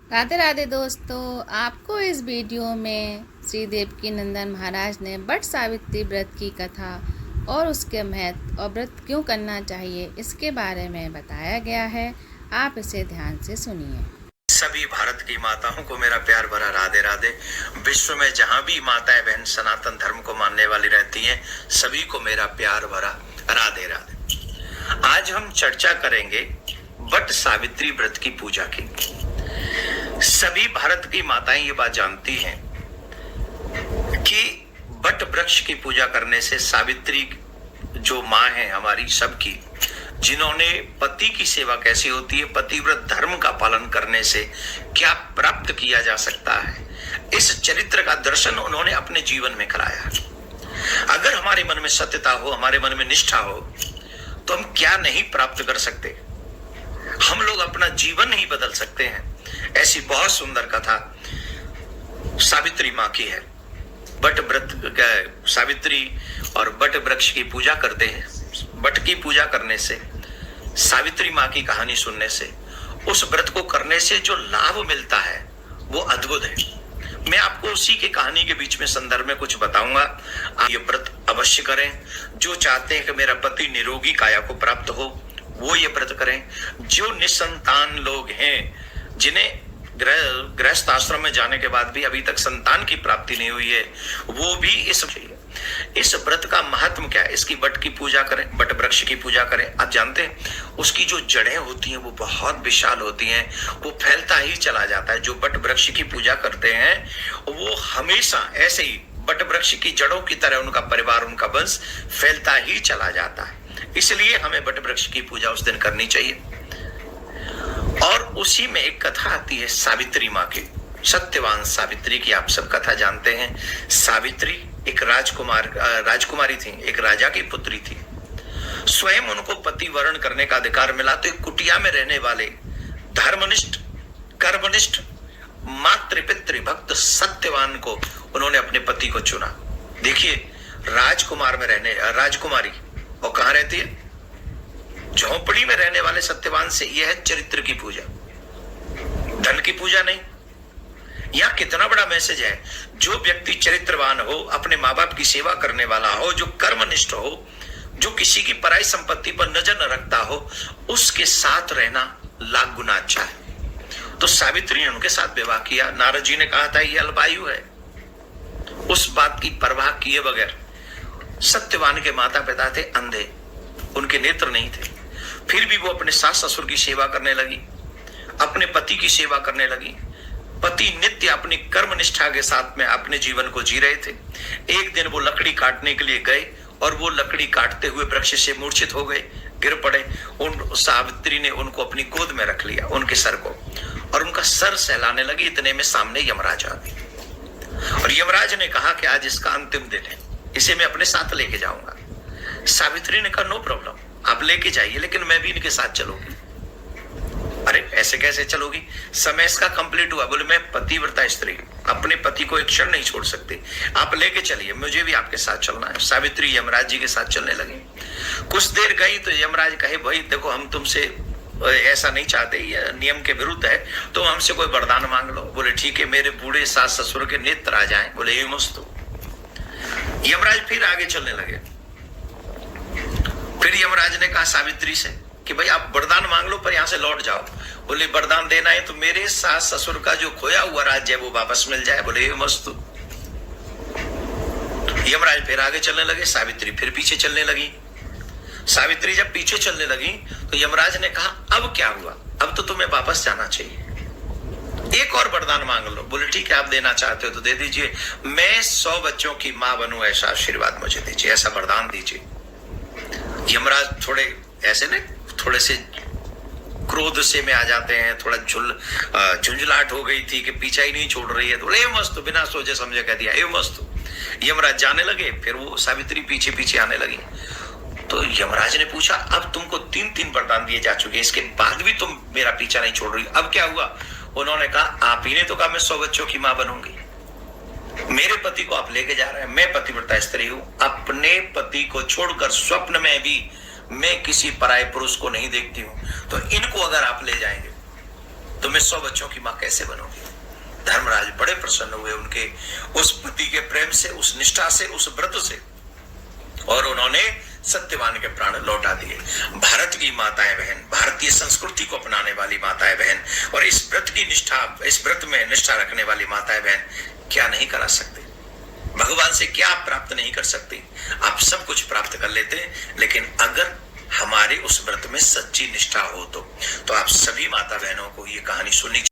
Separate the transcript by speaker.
Speaker 1: राधे राधे दोस्तों, आपको इस वीडियो में श्री देवकी नंदन महाराज ने वट सावित्री व्रत की कथा और उसके महत्व और व्रत क्यों करना चाहिए इसके बारे में बताया गया है। आप इसे ध्यान से सुनिए।
Speaker 2: सभी भारत की माताओं को मेरा प्यार भरा राधे राधे। विश्व में जहाँ भी माताएं बहन सनातन धर्म को मानने वाली रहती हैं, सभी को मेरा प्यार भरा राधे राधे। आज हम चर्चा करेंगे वट सावित्री व्रत की पूजा की। सभी भारत की माताएं ये बात जानती हैं कि वट वृक्ष की पूजा करने से सावित्री जो माँ है हमारी सबकी, जिन्होंने पति की सेवा कैसी होती है, पतिव्रत धर्म का पालन करने से क्या प्राप्त किया जा सकता है, इस चरित्र का दर्शन उन्होंने अपने जीवन में कराया। अगर हमारे मन में सत्यता हो, हमारे मन में निष्ठा हो, तो हम क्या नहीं प्राप्त कर सकते। हम लोग अपना जीवन ही बदल सकते हैं। ऐसी बहुत सुंदर कथा सावित्री माँ की है। वट व्रत सावित्री और वट वृक्ष की पूजा करते हैं। वट की पूजा करने से, सावित्री माँ की कहानी सुनने से, उस व्रत को करने से जो लाभ मिलता है वो अद्भुत है। मैं आपको उसी की कहानी के बीच में संदर्भ में कुछ बताऊंगा। आप ये व्रत अवश्य करें। जो चाहते हैं कि मेरा पति निरोगी काया को प्राप्त हो, वो ये व्रत करें। जो निसंतान लोग हैं, जिन्हें गृहस्थ आश्रम में जाने के बाद भी अभी तक संतान की प्राप्ति नहीं हुई है, वो भी इस व्रत का महत्व क्या है, इसकी वट की पूजा करें, वट वृक्ष की पूजा करें। आप जानते हैं उसकी जो जड़ें होती हैं वो बहुत विशाल होती हैं, वो फैलता ही चला जाता है। जो वट वृक्ष की पूजा करते हैं वो हमेशा ऐसे ही वट वृक्ष की जड़ों की तरह उनका परिवार, उनका वंश फैलता ही चला जाता है। इसलिए हमें वट वृक्ष की पूजा उस दिन करनी चाहिए। और उसी में एक कथा आती है सावित्री माँ की, सत्यवान सावित्री की। आप सब कथा जानते हैं। सावित्री एक राजकुमारी थी, एक राजा की पुत्री थी। स्वयं उनको पति वर्ण करने का अधिकार मिला तो एक कुटिया में रहने वाले धर्मनिष्ठ, कर्मनिष्ठ, मातृपितृ भक्त सत्यवान को उन्होंने अपने पति को चुना। देखिए, राजकुमारी और कहाँ रहती है? झोंपड़ी में रहने वाले सत्यवान से यह है चरित्र की पूजा, धन की पूजा नहीं। यह कितना बड़ा मैसेज है। जो व्यक्ति चरित्रवान हो, अपने माँ बाप की सेवा करने वाला हो, जो कर्मनिष्ठ हो, जो किसी की पराई संपत्ति पर नजर न रखता हो, उसके साथ रहना लाख गुना अच्छा है। तो सावित्री ने उनके साथ विवाह किया। नारद जी ने कहा था ये अल्पायु है। उस बात की परवाह किए बगैर, सत्यवान के माता पिता थे अंधे, उनके नेत्र नहीं थे, फिर भी वो अपने सास ससुर की सेवा करने लगी, अपने पति की सेवा करने लगी। पति नित्य अपनी कर्म निष्ठा के साथ में अपने जीवन को जी रहे थे। एक दिन वो लकड़ी काटने के लिए गए और वो लकड़ी काटते हुए वृक्ष से मूर्छित हो गए, गिर पड़े। उन सावित्री ने उनको अपनी गोद में रख लिया, उनके सर को, और उनका सर सहलाने लगी। इतने में सामने यमराज आ गए और यमराज ने कहा कि आज इसका अंतिम दिन है, इसे मैं अपने साथ लेके जाऊंगा। सावित्री ने कहा नो प्रॉब्लम, आप लेके जाइए, लेकिन मैं भी इनके साथ चलूंगी। अरे ऐसे कैसे चलोगी? समय इसका कंप्लीट हुआ। बोले मैं पतिव्रता स्त्री, अपने पति को एक क्षण नहीं छोड़ सकती, आप लेके चलिए, मुझे भी आपके साथ चलना है। सावित्री यमराज जी के साथ चलने लगी। कुछ देर गई तो यमराज कहे भाई देखो, हम तुमसे ऐसा नहीं चाहते, ये नियम के विरुद्ध है, तो हमसे कोई वरदान मांग लो। बोले ठीक है, मेरे बूढ़े सास ससुर के नेत्र आ जाए। बोले ये मस्त। यमराज फिर आगे चलने लगे। फिर यमराज ने कहा सावित्री से कि भाई आप वरदान मांग लो, पर यहां से लौट जाओ। बोले वरदान देना है तो मेरे सास ससुर का जो खोया हुआ राज्य है वो वापस मिल जाए। बोले ये मस्त। यमराज फिर आगे चलने लगे, सावित्री फिर पीछे चलने लगी। सावित्री जब पीछे चलने लगी तो यमराज ने कहा अब क्या हुआ, अब तो तुम्हें वापस जाना चाहिए, एक और वरदान मांग लो। बोले ठीक है, आप देना चाहते हो तो दे दीजिए, मैं 100 बच्चों की मां बनूं, ऐसा आशीर्वाद मुझे दीजिए, ऐसा वरदान दीजिए। यमराज थोड़े ऐसे न, थोड़े से क्रोध से में आ जाते हैं, थोड़ा झुंझलाहट हो गई थी कि पीछा ही नहीं छोड़ रही है। तो ये मस्त, बिना सोचे समझे कह दिया ये मस्त। यमराज जाने लगे, फिर वो सावित्री पीछे पीछे आने लगी। तो यमराज ने पूछा अब तुमको 3 वरदान दिए जा चुके, इसके बाद भी तुम मेरा पीछा नहीं छोड़ रही, अब क्या हुआ? उन्होंने कहा आप ही ने तो कहा मैं 100 बच्चों की मां बनूंगी, मेरे पति को आप लेके जा रहे हैं, मैं पतिव्रता स्त्री हूं, अपने पति को छोड़कर स्वप्न में भी मैं किसी पराये पुरुष को नहीं देखती हूं, तो इनको अगर आप ले जाएंगे तो मैं 100 बच्चों की माँ कैसे बनूंगी। धर्मराज बड़े प्रसन्न हुए उनके उस पति के प्रेम से, उस निष्ठा से, उस व्रत से, और उन्होंने सत्यवान के प्राण लौटा दिए। भारत की माताएं बहन, भारतीय संस्कृति को अपनाने वाली माताएं बहन, और इस व्रत की निष्ठा, इस व्रत में निष्ठा रखने वाली माताएं बहन क्या नहीं करा सकते। भगवान से क्या आप प्राप्त नहीं कर सकते, आप सब कुछ प्राप्त कर लेते, लेकिन अगर हमारे उस व्रत में सच्ची निष्ठा हो तो आप सभी माता बहनों को ये कहानी सुननी